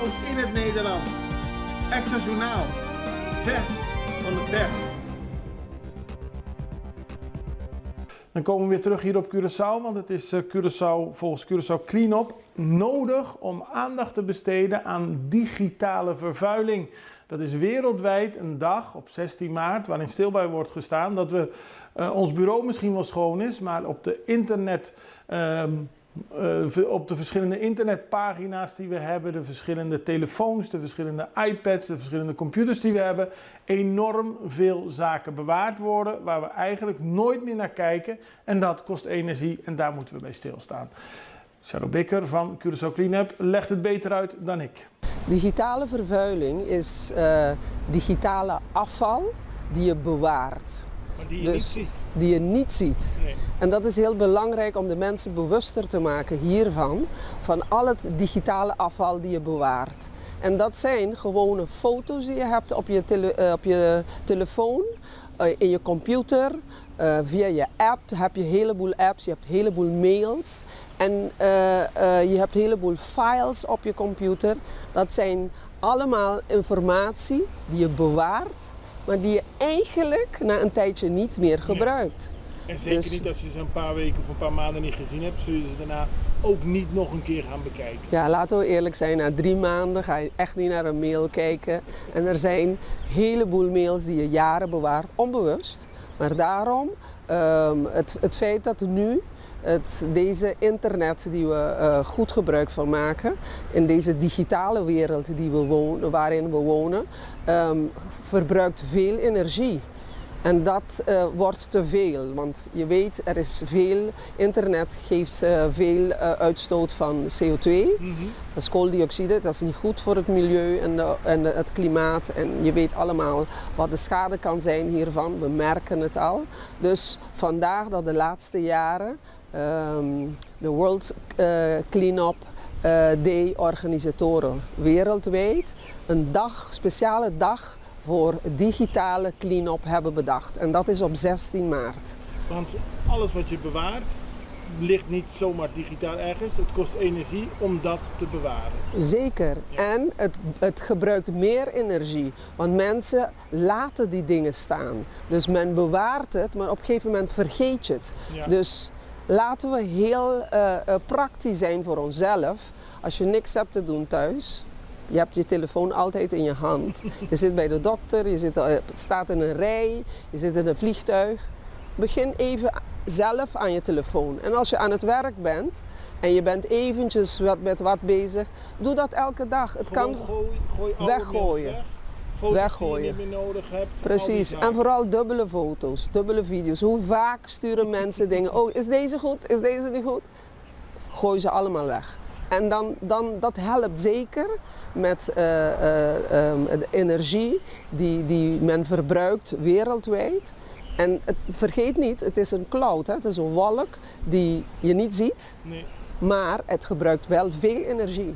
In het Nederlands. Extra Journaal. Vers van de pers. Dan komen we weer terug hier op Curaçao, want het is volgens Curaçao Cleanup nodig om aandacht te besteden aan digitale vervuiling. Dat is wereldwijd een dag op 16 maart waarin stil bij wordt gestaan dat we ons bureau misschien wel schoon is, maar op de op de verschillende internetpagina's die we hebben, de verschillende telefoons, de verschillende iPads, de verschillende computers die we hebben, enorm veel zaken bewaard worden waar we eigenlijk nooit meer naar kijken. En dat kost energie en daar moeten we bij stilstaan. Shadow Bikker van Curaçao Cleanup legt het beter uit dan ik. Digitale vervuiling is digitale afval die je bewaart. Maar die je niet ziet. Die je niet ziet. Nee. En dat is heel belangrijk om de mensen bewuster te maken hiervan, van al het digitale afval die je bewaart. En dat zijn gewone foto's die je hebt op je telefoon, in je computer, via je app heb je een heleboel apps, je hebt een heleboel mails en je hebt een heleboel files op je computer. Dat zijn allemaal informatie die je bewaart, maar die je eigenlijk na een tijdje niet meer gebruikt. En zeker niet als je ze een paar weken of een paar maanden niet gezien hebt, zul je ze daarna ook niet nog een keer gaan bekijken. Ja, laten we eerlijk zijn, na 3 maanden ga je echt niet naar een mail kijken. En er zijn een heleboel mails die je jaren bewaart, onbewust. Maar daarom, het feit dat nu deze internet die we goed gebruik van maken, in deze digitale wereld waarin we wonen, verbruikt veel energie. En dat wordt te veel, want je weet, er is veel, internet geeft veel uitstoot van CO2, dat is kooldioxide, dat is niet goed voor het milieu en het klimaat. En je weet allemaal wat de schade kan zijn hiervan, we merken het al. Dus vandaar dat de laatste jaren de World Cleanup Day organisatoren wereldwijd een speciale dag voor digitale clean-up hebben bedacht. En dat is op 16 maart. Want alles wat je bewaart ligt niet zomaar digitaal ergens. Het kost energie om dat te bewaren. Zeker. Ja. En het gebruikt meer energie. Want mensen laten die dingen staan. Dus men bewaart het, maar op een gegeven moment vergeet je het. Ja. Dus laten we heel praktisch zijn voor onszelf. Als je niks hebt te doen thuis, je hebt je telefoon altijd in je hand. Je zit bij de dokter, je staat in een rij, je zit in een vliegtuig. Begin even zelf aan je telefoon. En als je aan het werk bent en je bent eventjes met wat bezig, doe dat elke dag. Het gewoon kan gooi weggooien. Foto's Weggooien. die je niet meer nodig hebt. Precies. En vooral dubbele foto's, dubbele video's. Hoe vaak sturen mensen dingen? Oh, is deze goed? Is deze niet goed? Gooi ze allemaal weg. En dat helpt zeker met de energie die men verbruikt wereldwijd. En vergeet niet, het is een cloud, hè? Het is een wolk die je niet ziet, Nee. maar het gebruikt wel veel energie.